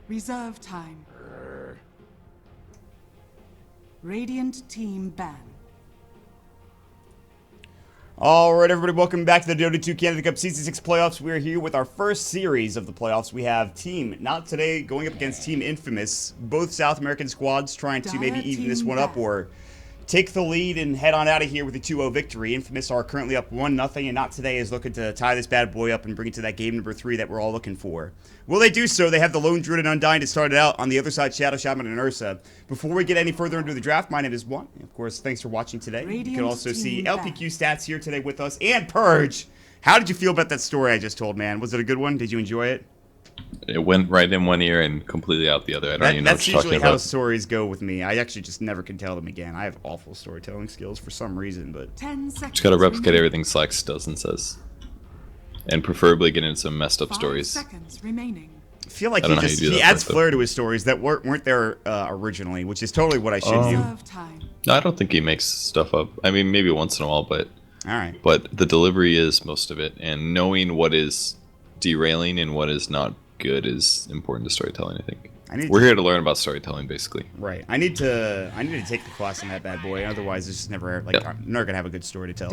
Reserve time. Radiant team ban. Alright everybody, welcome back to the Dota 2 Canada Cup Season 6 playoffs. We are here with our first series of the playoffs. We have Team NotToday going up against Team Infamous. Both South American squads trying to maybe even this one up or take the lead and head on out of here with a 2-0 victory. Infamous are currently up 1-0, and NotToday is looking to tie this bad boy up and bring it to that game number 3 that we're all looking for. Will they do so? They have the Lone Druid and Undying to start it out. On the other side, Shadow Shaman and Ursa. Before we get any further into the draft, my name is One. Of course, thanks for watching today. You can also see LPQ Stats here today with us, and Purge. How did you feel about that story I just told, man? Was it a good one? Did you enjoy it? It went right in one ear and completely out the other. I don't even know what you're talking about. That's usually how stories go with me. I actually just never can tell them again. I have awful storytelling skills for some reason, but... 10 seconds. Just gotta replicate everything Slacks does and says. And preferably get into some messed up 5 stories. seconds remaining. I feel like he adds flair to his stories that weren't there originally, which is totally what I should do. No, I don't think he makes stuff up. I mean, maybe once in a while, but... Alright. But the delivery is most of it, and knowing what is derailing and what is not good is important to storytelling, I think. We're here to learn about storytelling, basically. Right. I need to take the class on that bad boy. Otherwise, it's just never I'm never gonna have a good story to tell.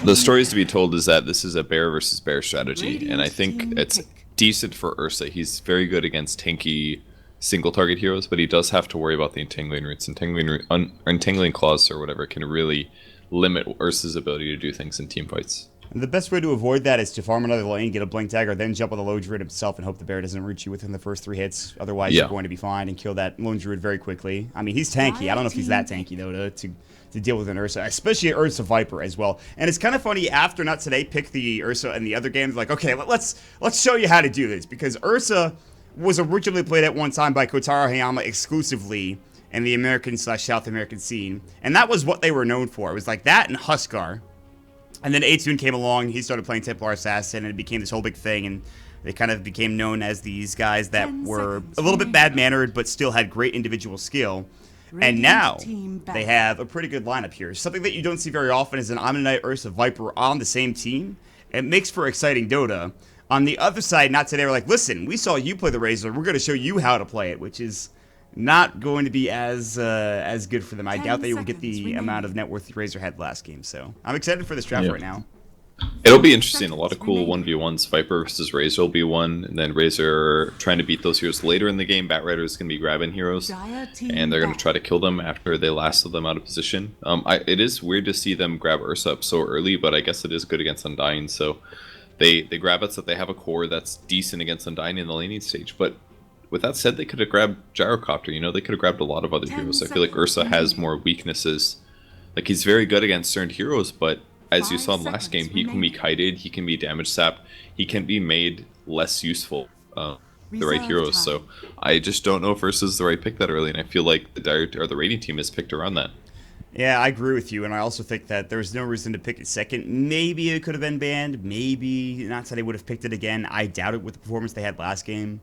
The stories to be told is that this is a bear versus bear strategy, and I think it's decent for Ursa. He's very good against tanky single target heroes, but he does have to worry about the entangling roots. Entangling claws or whatever can really limit Ursa's ability to do things in team fights. And the best way to avoid that is to farm another lane, get a blink dagger, then jump on the lone druid himself and hope the bear doesn't reach you within the first 3 hits. Otherwise, you're going to be fine and kill that lone druid very quickly. I mean, he's tanky. I don't know if he's that tanky, though, to deal with an Ursa, especially an Ursa Viper as well. And it's kind of funny, after NotToday picked the Ursa and the other games, like, okay, let's show you how to do this. Because Ursa was originally played at one time by Kotaro Hayama exclusively in the American/South American scene. And that was what they were known for. It was like that and Huskar. And then Atune came along, he started playing Templar Assassin, and it became this whole big thing, and they kind of became known as these guys that were a little bit bad-mannered, but still had great individual skill. And now, they have a pretty good lineup here. Something that you don't see very often is an Omni-Knight Ursa Viper on the same team. It makes for exciting Dota. On the other side, NotToday were like, listen, we saw you play the Razor, we're going to show you how to play it, which is not going to be as good for them. I doubt they will get the amount of net worth Razor had last game, so I'm excited for this draft right now. It'll be interesting. A lot of cool 1v1s. Viper versus Razor will be one, and then Razor trying to beat those heroes later in the game. Batrider is going to be grabbing heroes, and they're going to try to kill them after they lasted them out of position. It is weird to see them grab Ursa up so early, but I guess it is good against Undying, so they grab it so that they have a core that's decent against Undying in the laning stage, but with that said, they could have grabbed Gyrocopter, they could have grabbed a lot of other heroes. I feel like Ursa has more weaknesses. Like, he's very good against certain heroes, but as you saw in last game, he can be kited, he can be damage sapped, he can be made less useful, the right heroes. So I just don't know if Ursa's the right pick that early, and I feel like the rating team is picked around that. Yeah, I agree with you, and I also think that there's no reason to pick it second. Maybe it could have been banned, maybe NotToday would have picked it again. I doubt it with the performance they had last game.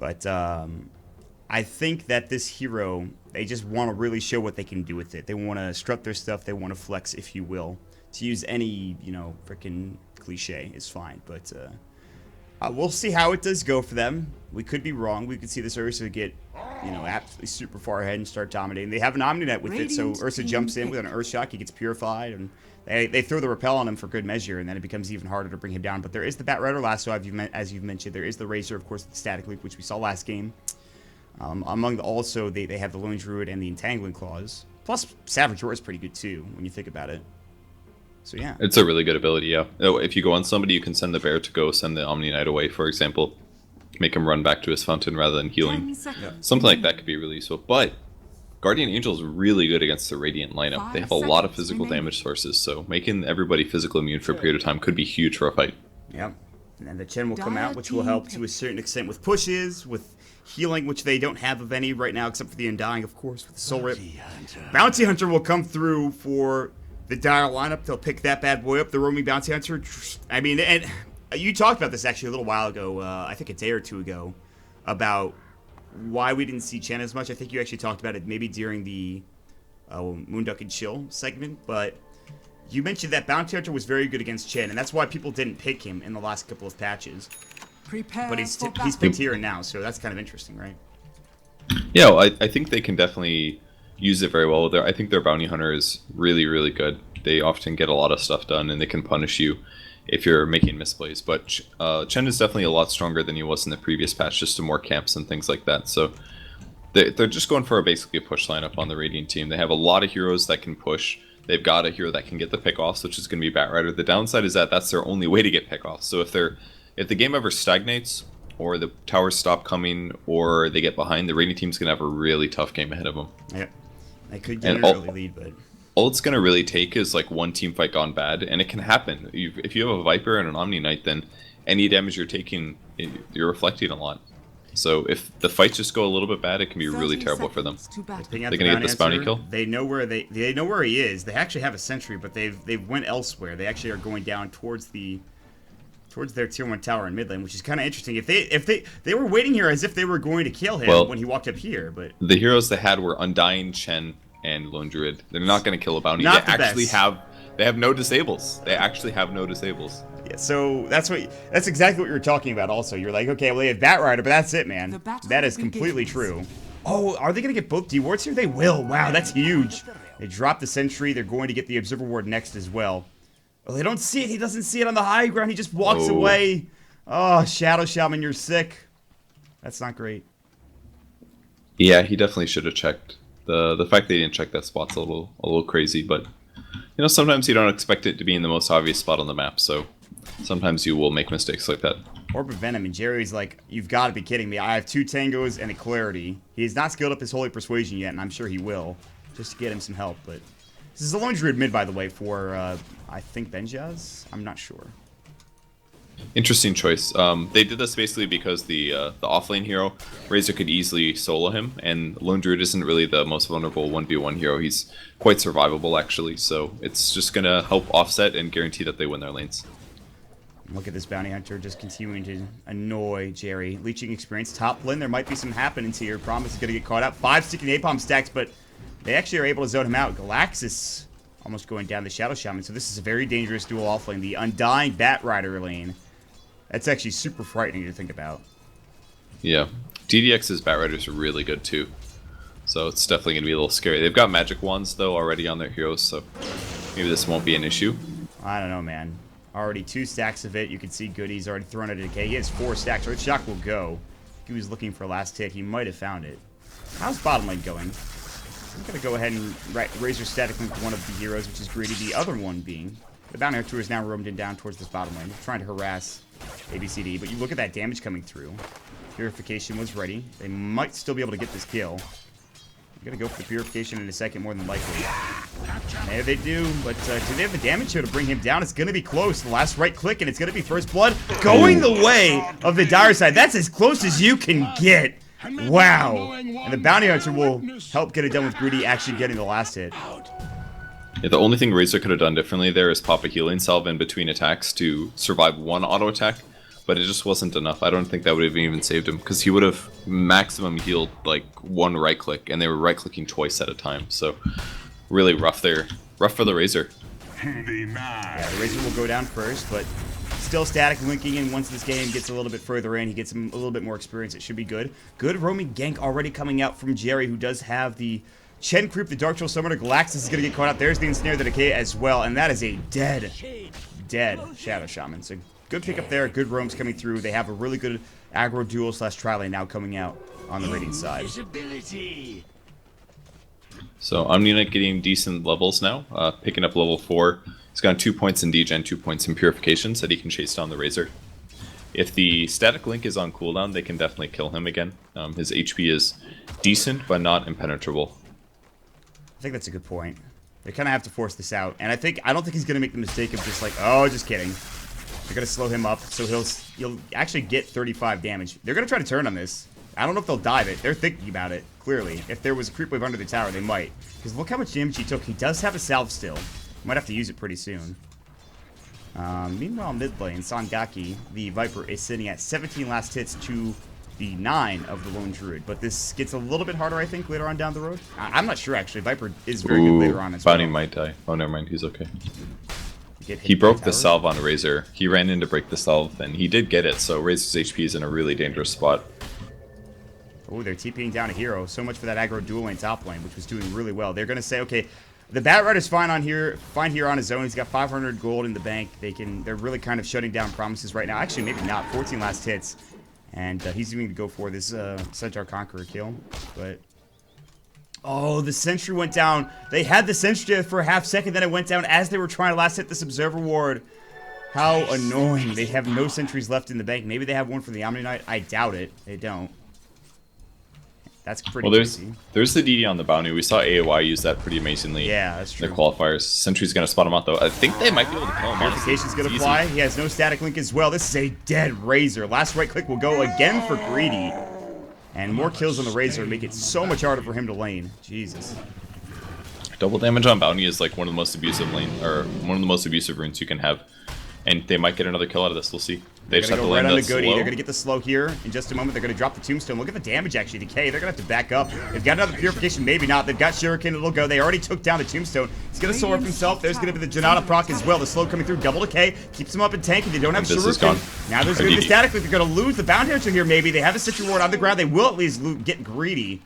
But I think that this hero, they just want to really show what they can do with it. They want to strut their stuff. They want to flex, if you will. To use any, freaking cliche is fine. But we'll see how it does go for them. We could be wrong. We could see this Ursa get, absolutely super far ahead and start dominating. They have an Omni-Net with it, so Ursa jumps in with an Earth Shock. He gets purified, and they throw the repel on him for good measure, and then it becomes even harder to bring him down. But there is the Batrider Lasso, as you've mentioned. There is the Razor, of course, the Static Leap, which we saw last game. Also, they have the Lone Druid and the Entangling Claws. Plus, Savage Roar is pretty good, too, when you think about it. So, yeah. It's a really good ability, yeah. If you go on somebody, you can send the bear to go send the Omni-Knight away, for example. Make him run back to his fountain rather than healing. Something like that could be really useful. But Guardian Angel is really good against the Radiant lineup. They have a lot of physical damage sources, so making everybody physical immune for a period of time could be huge for a fight. Yep. And then the Chen will come out, which will help to a certain extent with pushes, with healing, which they don't have of any right now, except for the Undying, of course, with the Soul Rip. Bounty Hunter will come through for the Dire lineup. They'll pick that bad boy up, the roaming Bounty Hunter. I mean, and you talked about this actually a little while ago, I think a day or two ago, about why we didn't see Chen as much. I think you actually talked about it maybe during the Moonduck and Chill segment, but you mentioned that Bounty Hunter was very good against Chen, and that's why people didn't pick him in the last couple of patches. But he's picked here and now, so that's kind of interesting, right? Yeah, well, I think they can definitely use it very well. I think their bounty hunter is really, really good. They often get a lot of stuff done, and they can punish you if you're making misplays. But Chen is definitely a lot stronger than he was in the previous patch, just to more camps and things like that. So they're just going for basically a push lineup on the Radiant team. They have a lot of heroes that can push. They've got a hero that can get the pickoffs, which is going to be Batrider. The downside is that that's their only way to get pickoffs. So if the game ever stagnates, or the towers stop coming, or they get behind, the Radiant team's going to have a really tough game ahead of them. Yeah, they could get an early lead, but all it's going to really take is like one team fight gone bad, and it can happen. If you have a Viper and an Omni Knight, then any damage you're taking, you're reflecting a lot. So if the fights just go a little bit bad, it can be really terrible for them. They're going to get this bounty kill. They know where they know where he is. They actually have a sentry, but they've went elsewhere. They actually are going down towards their tier 1 tower in mid lane, which is kind of interesting. If they were waiting here as if they were going to kill him when he walked up here, but the heroes they had were Undying, Chen, and Lone Druid. They're not going to kill a bounty. They have no disables. They actually have no disables. Yeah, so that's exactly what you were talking about. Also, you're like, okay, well they have Batrider, but that's it, man. That is completely true. Oh, are they going to get both D wards here? They will. Wow, that's huge. They drop the sentry. They're going to get the Observer ward next as well. Oh, they don't see it. He doesn't see it on the high ground. He just walks away. Oh, Shadow Shaman, you're sick. That's not great. Yeah, he definitely should have checked. The fact that he didn't check that spot's a little crazy, but you know, sometimes you don't expect it to be in the most obvious spot on the map, so sometimes you will make mistakes like that. Orb of Venom, and Jerry's like, you've got to be kidding me. I have 2 Tangos and a Clarity. He has not skilled up his Holy Persuasion yet, and I'm sure he will, just to get him some help, but this is a Lone Druid mid, by the way, for, I think Benjaz? I'm not sure. Interesting choice. They did this basically because the offlane hero, Razor, could easily solo him, and Lone Druid isn't really the most vulnerable 1v1 hero. He's quite survivable, actually, so it's just going to help offset and guarantee that they win their lanes. Look at this Bounty Hunter just continuing to annoy Jerry. Leeching experience, top lane, there might be some happenings here. Promise is going to get caught out. 5 sticky napalm stacks, but they actually are able to zone him out. Galaxis almost going down the Shadow Shaman, so this is a very dangerous dual offlane. The Undying Batrider lane. That's actually super frightening to think about. Yeah. DDX's Batriders are really good too. So it's definitely going to be a little scary. They've got magic wands though already on their heroes, so maybe this won't be an issue. I don't know, man. Already 2 stacks of it. You can see Goody's already thrown it at decay. He has 4 stacks. Earth Shock will go. He was looking for a last hit. He might have found it. How's bottom lane going? I'm going to go ahead and Razor static link one of the heroes, which is Greedy. The other one being the Bounty Hunter is now roamed in down towards this bottom lane, trying to harass ABCD, but you look at that damage coming through. Purification was ready. They might still be able to get this kill. I'm going to go for the Purification in a second, more than likely. There they do, but do they have the damage here to bring him down? It's going to be close. The last right click, and it's going to be First Blood going the way of the Dire side. That's as close as you can get. Wow. And the Bounty Hunter will help get it done with Greedy actually getting the last hit. Yeah, the only thing Razor could have done differently there is pop a healing salve in between attacks to survive one auto attack, but it just wasn't enough. I don't think that would have even saved him, because he would have maximum healed like 1 right click, and they were right clicking twice at a time. So really rough there. Rough for the Razor. Yeah, the Razor will go down first, but still static linking in. Once this game gets a little bit further in, he gets a little bit more experience. It should be good. Good roaming gank already coming out from Jerry, who does have the Chen Creep, the Dark Troll Summoner. Galaxis is going to get caught out. There's the Ensnare, the Decay as well, and that is a dead Shadow Shaman. So good pickup there. Good roams coming through. They have a really good aggro duel / tri-lane now coming out on the Radiant side. So Omni Knight getting decent levels now, picking up level 4. He's got 2 points in degen, 2 points in purification, so that he can chase down the Razor. If the static link is on cooldown, they can definitely kill him again. His HP is decent, but not impenetrable. I think that's a good point. They kind of have to force this out, and I don't think he's going to make the mistake of just like, oh, just kidding. They're going to slow him up, so he'll actually get 35 damage. They're going to try to turn on this. I don't know if they'll dive it. They're thinking about it, clearly. If there was a creep wave under the tower, they might. Because look how much damage he took. He does have a salve still. Might have to use it pretty soon. Meanwhile, mid lane, Sangaki, the Viper, is sitting at 17 last hits to the 9 of the Lone Druid. But this gets a little bit harder, I think, later on down the road. I'm not sure, actually. Viper is very good later on as well. Bounty might die. Oh, never mind. He's okay. He broke the salve on Razor. He ran in to break the salve, and he did get it, so Razor's HP is in a really dangerous spot. Oh, they're TPing down a hero. So much for that aggro dual lane top lane, which was doing really well. They're going to say, okay, the Bat Rider's fine here on his own. He's got 500 gold in the bank. They're really kind of shutting down Promises right now. Actually, maybe not. 14 last hits. And he's going to go for this Centaur Conqueror kill. But oh, the sentry went down. They had the sentry for a half second, then it went down as they were trying to last hit this Observer Ward. How annoying. They have no sentries left in the bank. Maybe they have one for the Omni Knight. I doubt it. They don't. That's pretty easy. There's the DD on the bounty. We saw AOI use that pretty amazingly. Yeah, that's true. The qualifiers. Sentry's going to spot him out, though. I think they might be able to kill him. Purification's going to fly. He has no static link as well. This is a dead Razor. Last right click will go again for Greedy. And more kills on the Razor make it so much harder for him to lane. Jesus. Double damage on bounty is like one of the most abusive runes you can have. And they might get another kill out of this. We'll see. They just have to land that slow. They're going to get the slow here in just a moment. They're going to drop the tombstone. Look at the damage, actually. Decay. They're going to have to back up. They've got another purification. Maybe not. They've got Shuriken. It'll go. They already took down the tombstone. He's going to soar up himself. There's going to be the Janata proc as well. The slow coming through. Double decay. Keeps them up in tank. They don't have Shuriken. Now there's going to be the static link. They're going to lose the bounty hunter here, maybe. They have a Citrus Ward on the ground. They will at least get Greedy.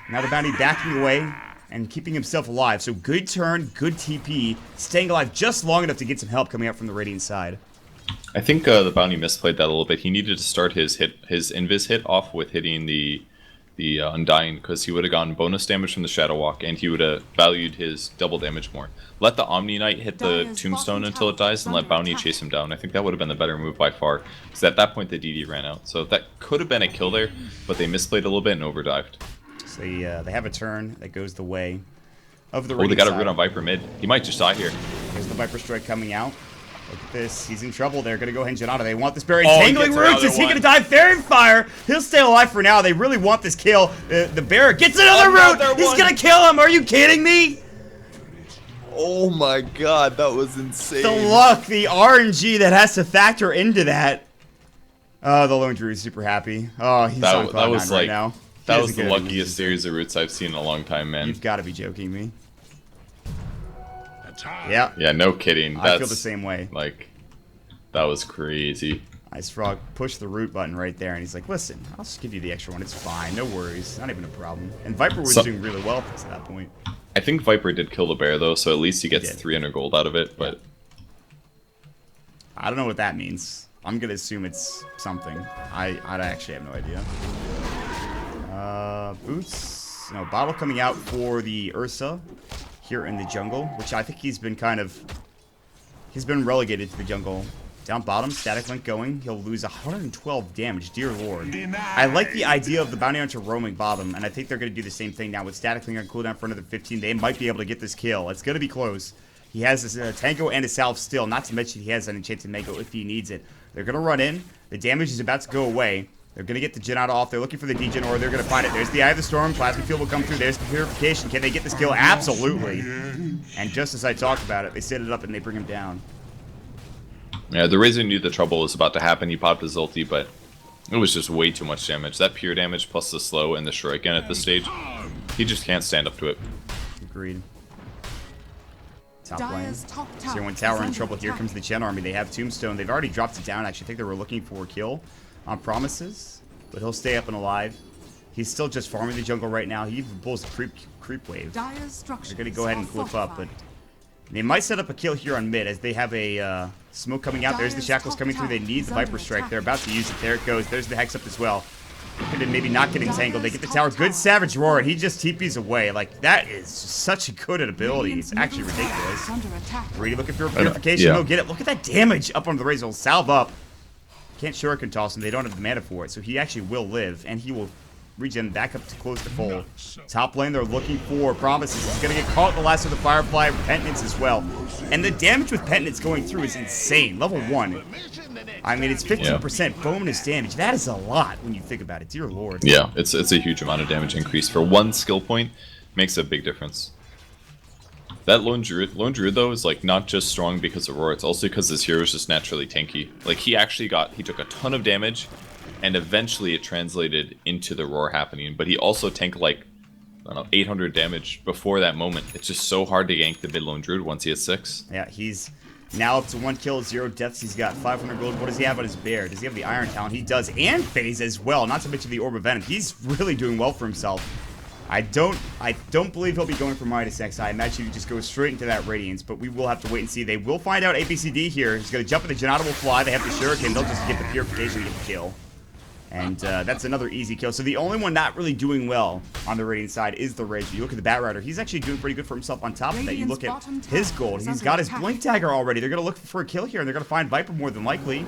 Now the bounty backing away and keeping himself alive. So good turn, good TP. Staying alive just long enough to get some help coming up from the Radiant side. I think the bounty misplayed that a little bit. He needed to start his invis hit off with hitting the Undying, because he would have gotten bonus damage from the Shadow Walk, and he would have valued his double damage more. Let the Omni Knight hit the Tombstone until it dies, and let Bounty chase him down. I think that would have been the better move by far, because at that point the DD ran out. So that could have been a kill there, but they misplayed a little bit and overdived. So they have a turn that goes the way of the Oh, they got a root on Viper mid. He might just die here. There's the Viper Strike coming out. Look at this. He's in trouble. They're going to go ahead and Janata. They want this bear. Entangling roots. Is he going to die? Fairy Fire. He'll stay alive for now. They really want this kill. The bear gets another root. He's going to kill him. Are you kidding me? Oh my god, that was insane. The luck, the RNG that has to factor into that. Oh, the Lone Druid is super happy. Oh, he's on cloud nine right now. That was the luckiest series of roots I've seen in a long time, man. You've got to be joking me. Yeah. Yeah, no kidding. I feel the same way. Like, that was crazy. Ice Frog pushed the root button right there, and he's like, listen, I'll just give you the extra one. It's fine. No worries. Not even a problem. And Viper was doing really well to that point. I think Viper did kill the bear, though, so at least he gets 300 gold out of it, but... I don't know what that means. I'm going to assume it's something. I actually have no idea. Boots. No, bottle coming out for the Ursa here in the jungle, which I think he's been relegated to the jungle. Down bottom, static link going. He'll lose 112 damage, dear lord. I like the idea of the bounty hunter roaming bottom, and I think they're going to do the same thing now with static link on cooldown for another 15. They might be able to get this kill. It's going to be close. He has his Tango and his Salve still, not to mention he has an Enchanted Mango if he needs it. They're going to run in. The damage is about to go away. They're going to get the Janata off. They're looking for the Degen, or they're going to find it. There's the Eye of the Storm. Plasma Field will come through. There's the Purification. Can they get this kill? Absolutely. And just as I talked about it, they set it up and they bring him down. Yeah, the Razor knew the trouble was about to happen. He popped his ulti, but it was just way too much damage. That pure damage plus the slow and the Shuriken at this stage, he just can't stand up to it. Agreed. Top lane. So when Tower in trouble, here comes the Chen army. They have Tombstone. They've already dropped it down. Actually, I think they were looking for a kill on Promises, but he'll stay up and alive. He's still just farming the jungle right now. He even pulls the creep wave. They're going to go ahead and flip up, but they might set up a kill here on mid as they have a smoke coming out. There's the Shackles coming through. They need the Viper Strike. They're about to use it. There it goes. There's the Hex up as well. Looking to maybe not get entangled. They get the tower. Good Savage Roar, and he just TPs away. Like, that is such a good ability. It's actually ridiculous. Greedy looking for a purification. He'll get it. Look at that damage up on the Razor. Salve up. Can't Shuriken toss him. They don't have the mana for it. So he actually will live, and he will regen back up to close to full. Top lane, they're looking for Promises. He's going to get caught in the last of the Firefly. Penitence as well. And the damage with Penitence going through is insane. Level 1. I mean, it's 15% bonus damage. That is a lot when you think about it. Dear lord. Yeah, it's a huge amount of damage increase. For one skill point, makes a big difference. That Lone Druid though is like not just strong because of Roar, it's also because his hero is just naturally tanky. Like he took a ton of damage, and eventually it translated into the Roar happening, but he also tanked like, I don't know, 800 damage before that moment. It's just so hard to gank the mid Lone Druid once he hits 6. Yeah, he's Now up to 1 kill, 0 deaths. He's got 500 gold. What does he have on his bear? Does he have the Iron Talent? He does, and Phase as well. Not to mention the Orb of Venom. He's really doing well for himself. I don't believe he'll be going for Midas X. I imagine he just goes straight into that Radiance, but we will have to wait and see. They will find out ABCD here. He's going to jump in the Janata will fly. They have the Shuriken. They'll just get the Purification to get the kill. And that's another easy kill. So the only one not really doing well on the Radiant side is the Rage. You look at the Bat Rider. He's actually doing pretty good for himself on top of that. You look at his gold. He's got his Blink Dagger already. They're going to look for a kill here, and they're going to find Viper more than likely.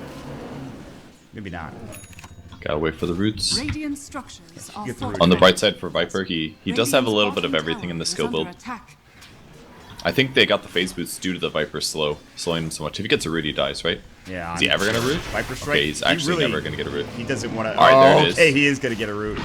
Maybe not. Gotta wait for the roots. Structures On the bright side for Viper, he does have a little bit of everything in the skill build. I think they got the phase boots due to the Viper slowing him so much. If he gets a root, he dies, right? Yeah. Is he ever gonna root? Viper Strike. Okay, he's actually never gonna get a root. He doesn't want to. Alright, there it is. Okay, he is gonna get a root.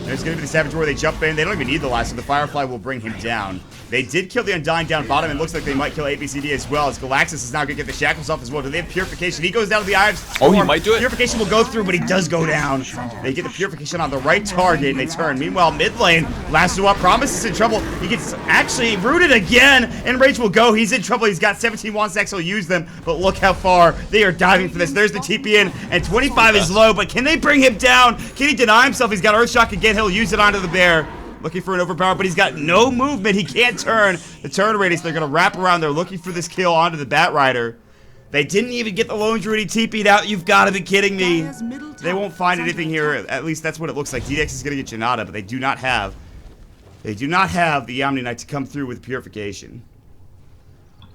There's gonna be the Savage War. They jump in. They don't even need the last, so the Firefly will bring him down. They did kill the Undying down bottom. It looks like they might kill ABCD as well, as Galaxus is now gonna get the shackles off as well. Do they have Purification? He goes down to the Eye of Storm. Oh, he might do it. Purification will go through, but he does go down. They get the Purification on the right target, and they turn. Meanwhile, mid lane, Last Promise is in trouble. He gets actually rooted again, and Rage will go. He's in trouble. He's got 17 wands next. He'll use them, but look how far they are diving for this. There's the TP in, and 25 is low, but can they bring him down? Can he deny himself? He's got Earthshock again. He'll use it onto the bear. Looking for an overpower, but he's got no movement. He can't turn. The turn radius, they're going to wrap around. They're looking for this kill onto the Bat Rider. They didn't even get the Lone Druid. He TP'd out. You've got to be kidding me. They won't find anything here. At least that's what it looks like. DX is going to get Janata, but they do not have the Omni Knight to come through with Purification.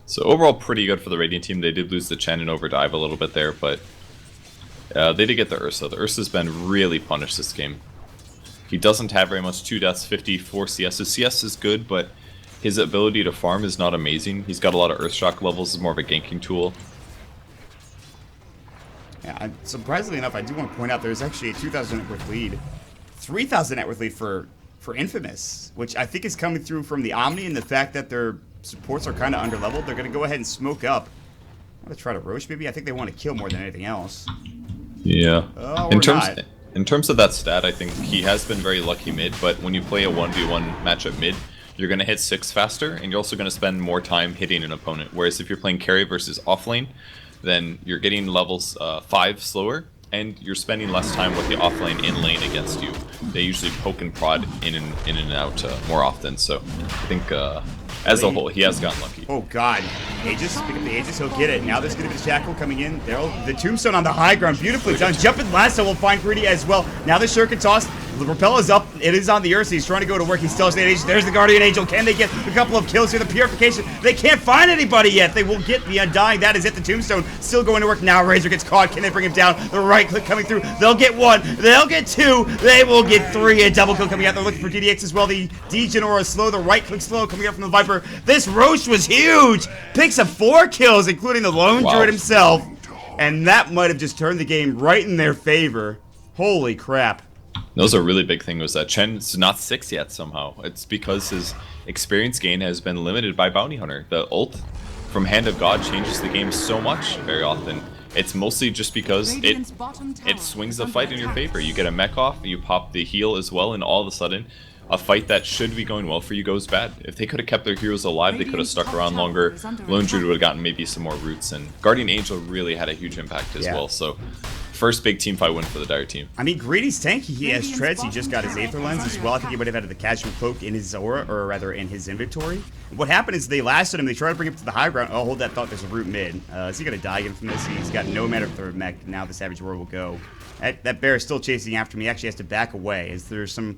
So overall, pretty good for the Radiant team. They did lose the Chen and Overdive a little bit there, but they did get the Ursa. The Ursa's been really punished this game. He doesn't have very much, 2 deaths, 54 CS. His CS is good, but his ability to farm is not amazing. He's got a lot of Earthshock levels, is more of a ganking tool. Yeah, surprisingly enough, I do want to point out there's actually a 2,000 net worth lead. 3,000 net worth lead for Infamous, which I think is coming through from the Omni and the fact that their supports are kind of underleveled. They're going to go ahead and smoke up. I'm going to try to Roche maybe. I think they want to kill more than anything else. Yeah. Or not. In terms of that stat, I think he has been very lucky mid, but when you play a 1v1 matchup mid, you're going to hit 6 faster, and you're also going to spend more time hitting an opponent. Whereas if you're playing carry versus offlane, then you're getting levels 5 slower, and you're spending less time with the offlane in lane against you. They usually poke and prod in and out more often, so I think as a whole, he has gotten lucky. Oh god, Aegis, pick up the Aegis, he'll get it. Now there's going to be the Shackle coming in. The Tombstone on the high ground, beautifully done. Jumping Lasso will find Greedy as well. Now the Shuriken toss, the Repel is up, it is on the Ursa, he's trying to go to work, he still has the Aegis. There's the Guardian Angel, can they get a couple of kills here? The Purification, they can't find anybody yet. They will get the Undying, that is it. The Tombstone still going to work. Now Razor gets caught, can they bring him down? The right click coming through, they'll get 1, they'll get 2, they will get 3. A double kill coming out, they're looking for DDX as well. The Degen Aura slow, the right click slow coming out from the Viper. This Roche was huge! Picks up 4 kills, including the Lone Druid himself. And that might have just turned the game right in their favor. Holy crap. That was a really big thing, was that Chen's not 6 yet somehow. It's because his experience gain has been limited by Bounty Hunter. The ult from Hand of God changes the game so much very often. It's mostly just because it swings the fight in your favor. You get a mech off, you pop the heal as well, and all of a sudden, a fight that should be going well for you goes bad. If they could have kept their heroes alive, they could have stuck around longer. Lone Druid would have gotten maybe some more roots, and Guardian Angel really had a huge impact as well. So, first big team fight win for the Dire team. I mean, Greedy's tanky. He has treads. He just got his Aether Lens as well. I think he would have had the Casual Cloak in his aura, or rather in his inventory. What happened is they lasted him. They tried to bring him to the high ground. Oh, hold that thought. There's a root mid. Is he going to die again from this? He's got no matter for mech. Now the Savage Roar will go. That bear is still chasing after me. He actually has to back away. As there's some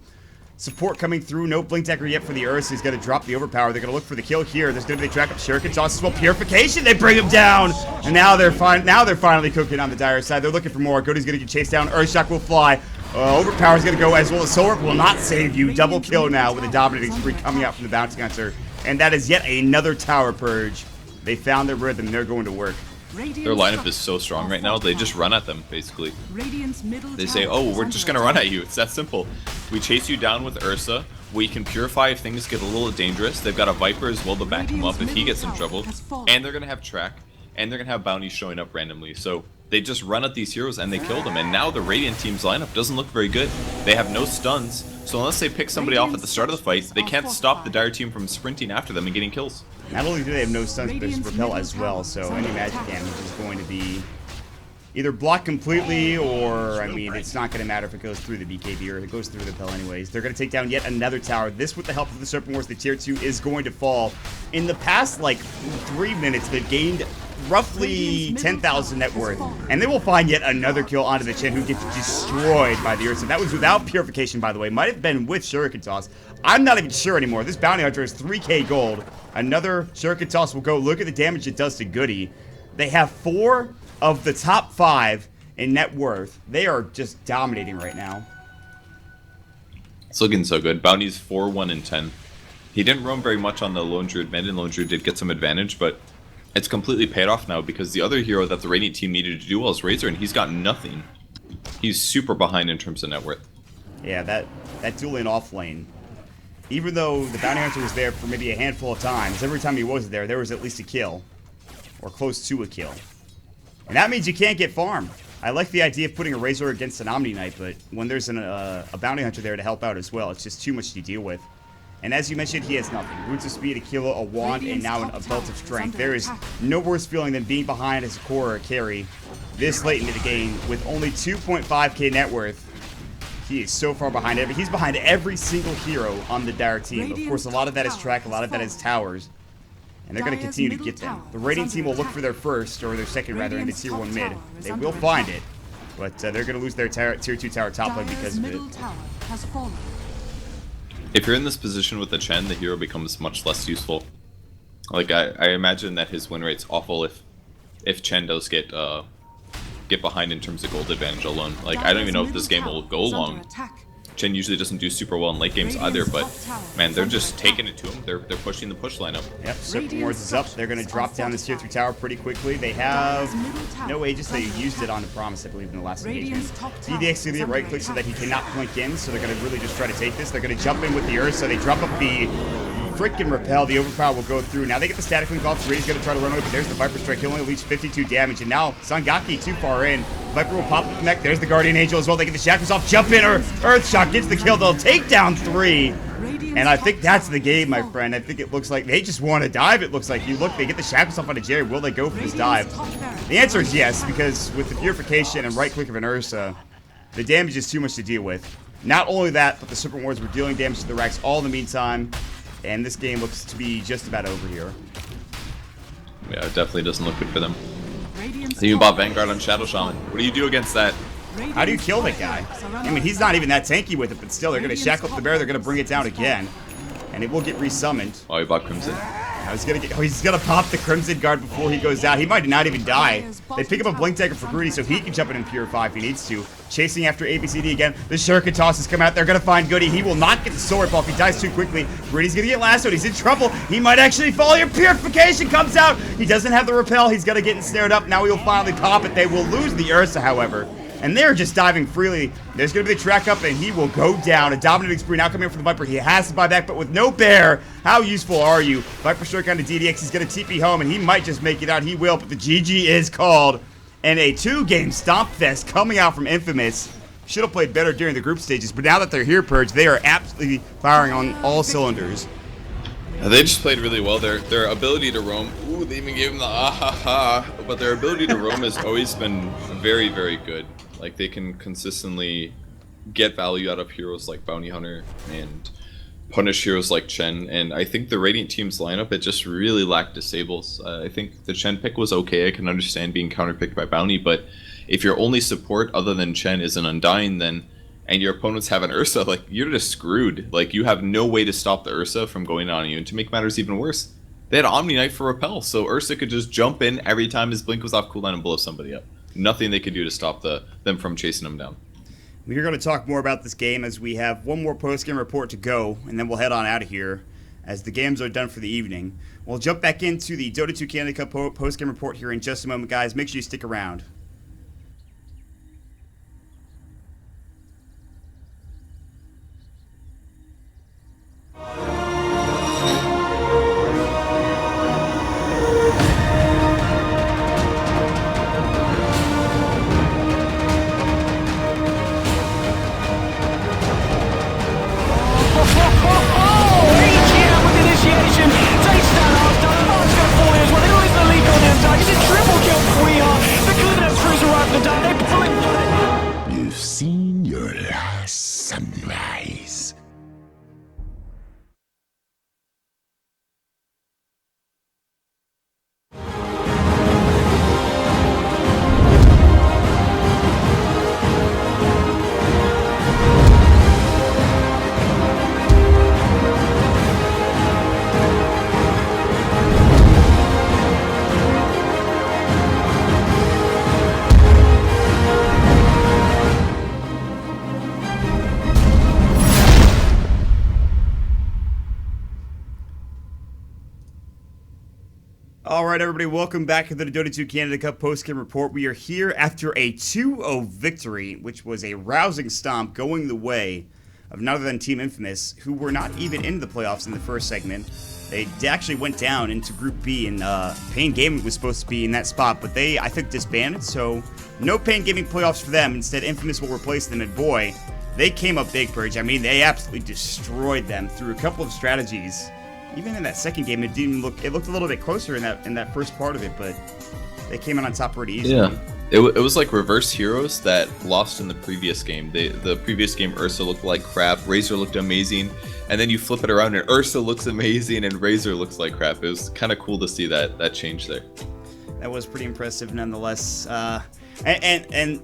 support coming through. No Blink Dagger yet for the Ursa. He's going to drop the Overpower. They're going to look for the kill here. There's going to be the track up Shuriken toss as well. Purification. They bring him down. And now they're finally cooking on the Dire side. They're looking for more. Cody's going to get chased down. Earthshock will fly. Overpower's going to go as well as Solar will not save you. Double kill now with a dominating spree coming out from the Bounty Hunter. And that is yet another Tower Purge. They found their rhythm. They're going to work. Their lineup is so strong right now, they just run at them, basically. They say, oh, we're just going to run at you. It's that simple. We chase you down with Ursa. We can purify if things get a little dangerous. They've got a Viper as well to back him up if he gets in trouble. And they're going to have track. And they're going to have bounties showing up randomly. So they just run at these heroes and they kill them. And now the Radiant team's lineup doesn't look very good. They have no stuns. So unless they pick somebody off at the start of the fight, they can't stop the Dire team from sprinting after them and getting kills. Not only do they have no stuns, but there's repel as well, so any magic damage is going to be either blocked completely, or, I mean, it's not going to matter if it goes through the BKB or if it goes through the repel anyways. They're going to take down yet another tower. This, with the help of the Serpent Wars, the tier 2 is going to fall. In the past, like, 3 minutes, they've gained roughly 10,000 net worth, and they will find yet another kill onto the Chen, who gets destroyed by the Ursa. That was without Purification, by the way. Might have been with Shuriken Toss. I'm not even sure anymore. This Bounty Hunter is 3k gold. Another Shuriken Toss will go. Look at the damage it does to Goody. They have 4 of the top 5 in net worth. They are just dominating right now. It's looking so good. Bounty's 4, 1, and 10. He didn't roam very much on the Lone Druid mid, and Lone Druid did get some advantage, but it's completely paid off now because the other hero that the Radiant team needed to do well is Razor, and he's got nothing. He's super behind in terms of net worth. Yeah, that dueling off lane. Even though the Bounty Hunter was there for maybe a handful of times, every time he was there, there was at least a kill. Or close to a kill. And that means you can't get farm. I like the idea of putting a Razor against an Omni Knight, but when there's a Bounty Hunter there to help out as well, it's just too much to deal with. And as you mentioned, he has nothing. Roots of Speed, a Kilo, a Wand, and now a Belt of Strength. There is no worse feeling than being behind as a core or a carry this late into the game with only 2.5k net worth. He is so far behind. He's behind every single hero on the Dire team. Of course, a lot of that is track, a lot of that is towers. And they're going to continue to get them. The Radiant team will look for their first, or their second rather, in the tier 1 mid. They will find it, but they're going to lose their tier 2 tower top lane because of it. If you're in this position with the Chen, the hero becomes much less useful. Like, I imagine that his win rate's awful if Chen does get behind in terms of gold advantage alone. Like, I don't even know if this game will go long. Chen usually doesn't do super well in late games either, but man, they're just taking it to him. They're pushing the push lineup. Yep, Serpent Wars is up. They're going to drop down this tier 3 tower pretty quickly. They have no Aegis. They used it on the Promise, I believe, in the last engagement. DDX is going to get right click so that he cannot blink in, so they're going to really just try to take this. They're going to jump in with the Earth, so they drop up the freaking repel. The overpower will go through. Now they get the static link off. Ray's going to try to run away, but there's the Viper Strike. He'll only reach 52 damage, and now Sangaki too far in. Viper will pop the connect. There's the Guardian Angel as well. They get the shackles off. Jump in. Earth Shock gets the kill. They'll take down 3. And I think that's the game, my friend. I think it looks like they just want to dive, it looks like. You look, they get the shackles off on a Jerry. Will they go for this dive? The answer is yes, because with the Purification and right click of an Ursa, the damage is too much to deal with. Not only that, but the Serpent Wards were dealing damage to the racks all in the meantime. And this game looks to be just about over here. Yeah, it definitely doesn't look good for them. They even bought Vanguard on Shadow Shaman. What do you do against that? How do you kill that guy? I mean, he's not even that tanky with it, but still, they're going to shackle up the bear. They're going to bring it down again. And it will get resummoned. Oh, he bought Crimson. He's gonna pop the Crimson Guard before he goes down. He might not even die. They pick up a Blink Dagger for Greedy so he can jump in and Purify if he needs to. Chasing after ABCD again. The Shuriken Tosses come out. They're gonna find Goody. He will not get the sword ball if he dies too quickly. Greedy's gonna get lassoed. He's in trouble. He might actually fall here. Purification comes out. He doesn't have the repel. He's gonna get ensnared up. Now he'll finally pop it. They will lose the Ursa, however. And they're just diving freely. There's going to be the track up, and he will go down. A dominating spree now coming in from the Viper. He has to buy back, but with no bear, how useful are you? Viper Strike onto DDX. He's going to TP home, and he might just make it out. He will, but the GG is called. And a 2-game stomp fest coming out from Infamous. Should have played better during the group stages, but now that they're here, Purge, they are absolutely firing on all cylinders. They just played really well. Their ability to roam, ooh, they even gave him the ah-ha-ha, but their ability to roam has always been very, very good. Like, they can consistently get value out of heroes like Bounty Hunter and punish heroes like Chen, and I think the Radiant team's lineup, it just really lacked disables. I think the Chen pick was okay. I can understand being counterpicked by Bounty, but if your only support other than Chen is an Undying, then and your opponents have an Ursa, like, you're just screwed. Like, you have no way to stop the Ursa from going on you, and to make matters even worse, they had Omni Knight for repel, so Ursa could just jump in every time his blink was off cooldown and blow somebody up. Nothing they could do to stop them from chasing him down. We're going to talk more about this game as we have one more post-game report to go, and then we'll head on out of here as the games are done for the evening. We'll jump back into the Dota 2 Canada Cup post-game report here in just a moment, guys. Make sure you stick around. Each year with initiation, taste that last sunrise. All right, everybody, welcome back to the Dota 2 Canada Cup postgame report. We are here after a 2-0 victory, which was a rousing stomp going the way of none other than Team Infamous, who were not even in the playoffs in the first segment. They actually went down into Group B, and Pain Gaming was supposed to be in that spot, but they, I think, disbanded, so no Pain Gaming playoffs for them. Instead, Infamous will replace them, and boy, they came up big, Purge. I mean, they absolutely destroyed them through a couple of strategies. Even in that second game, it didn't look. It looked a little bit closer in that first part of it, but they came in on top pretty easily. Yeah, it was like reverse heroes that lost in the previous game. The previous game, Ursa looked like crap, Razor looked amazing, and then you flip it around and Ursa looks amazing and Razor looks like crap. It was kind of cool to see that change there. That was pretty impressive, nonetheless. And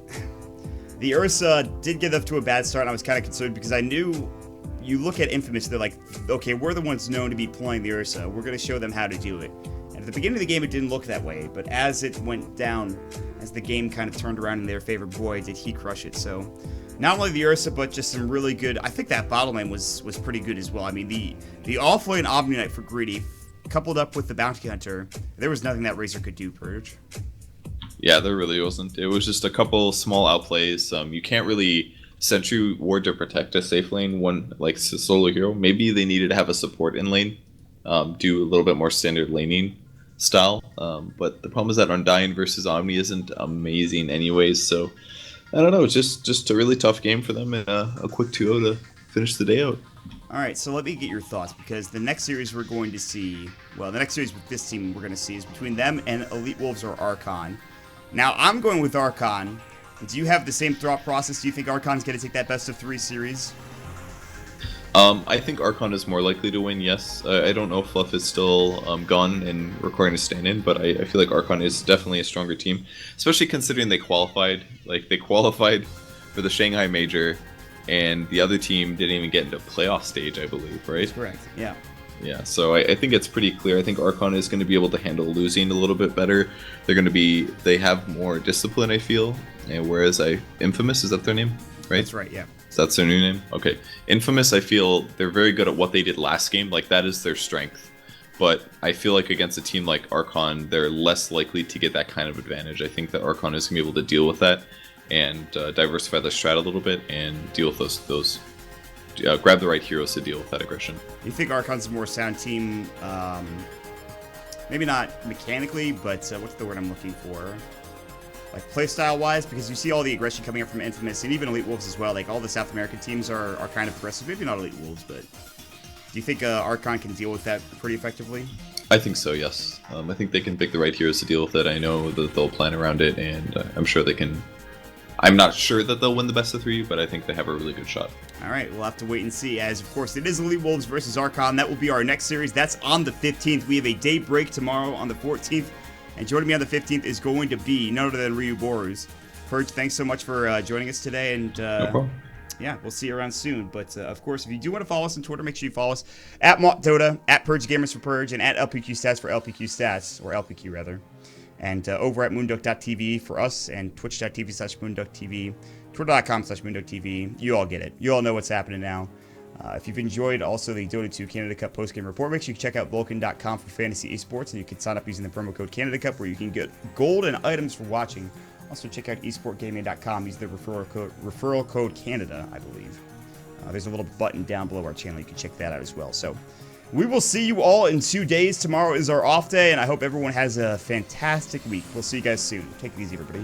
the Ursa did get off to a bad start, and I was kind of concerned because I knew. You look at Infamous, they're like, okay, we're the ones known to be playing the Ursa. We're going to show them how to do it. And at the beginning of the game, it didn't look that way. But as it went down, as the game kind of turned around in their favor, boy, did he crush it. So not only the Ursa, but just some really good... I think that bottom lane was pretty good as well. I mean, the offlane Omni Knight for Greedy, coupled up with the Bounty Hunter, there was nothing that Razor could do, Purge. Yeah, there really wasn't. It was just a couple small outplays. You can't really... Sentry Ward to protect a safe lane, one like solo hero. Maybe they needed to have a support in lane, do a little bit more standard laning style. But the problem is that Undying versus Omni isn't amazing anyways. So I don't know. It's just a really tough game for them and a quick 2-0 to finish the day out. All right, so let me get your thoughts because the next series we're going to see, well, the next series with this team we're going to see is between them and Elite Wolves or Archon. Now I'm going with Archon. Do you have the same thought process? Do you think Archon's going to take that best of 3 series? I think Archon is more likely to win, yes. I don't know if Fluff is still gone and requiring to stand in, but I feel like Archon is definitely a stronger team, especially considering they qualified. Like, they qualified for the Shanghai Major, and the other team didn't even get into playoff stage, I believe, right? That's correct, yeah. Yeah, so I think it's pretty clear. I think Archon is going to be able to handle losing a little bit better. They have more discipline, I feel. And whereas Infamous, is that their name? Right? That's right, yeah. So that's their new name? Okay. Infamous, I feel they're very good at what they did last game. Like, that is their strength. But I feel like against a team like Archon, they're less likely to get that kind of advantage. I think that Archon is going to be able to deal with that and diversify the strat a little bit and deal with those grab the right heroes to deal with that aggression. You think Archon's a more sound team, maybe not mechanically, but what's the word I'm looking for? Like playstyle-wise, because you see all the aggression coming up from Infamous and even Elite Wolves as well. Like all the South American teams are kind of aggressive. Maybe not Elite Wolves, but do you think Archon can deal with that pretty effectively? I think so, yes. I think they can pick the right heroes to deal with it. I know that they'll plan around it, and I'm sure they can. I'm not sure that they'll win the best of 3, but I think they have a really good shot. All right, we'll have to wait and see, as of course it is Elite Wolves versus Archon. That will be our next series. That's on the 15th. We have a day break tomorrow on the 14th. And joining me on the 15th is going to be none other than Ryu Borus. Purge, thanks so much for joining us today. And no problem. Yeah, we'll see you around soon. But of course, if you do want to follow us on Twitter, make sure you follow us at NotToday, at Purge Gamers for Purge, and at LPQ Stats for LPQ Stats, or LPQ rather. And over at moonducktv for us, and twitch.tv/moonducktv, twitter.com/moonducktv. You all get it. You all know what's happening now. If you've enjoyed also the Dota 2 Canada Cup postgame report, make sure you check out Vulcan.com for fantasy esports, and you can sign up using the promo code Canada Cup, where you can get gold and items for watching. Also check out esportgaming.com. Use the referral code Canada, I believe. There's a little button down below our channel. You can check that out as well. So we will see you all in 2 days. Tomorrow is our off day, and I hope everyone has a fantastic week. We'll see you guys soon. Take it easy, everybody.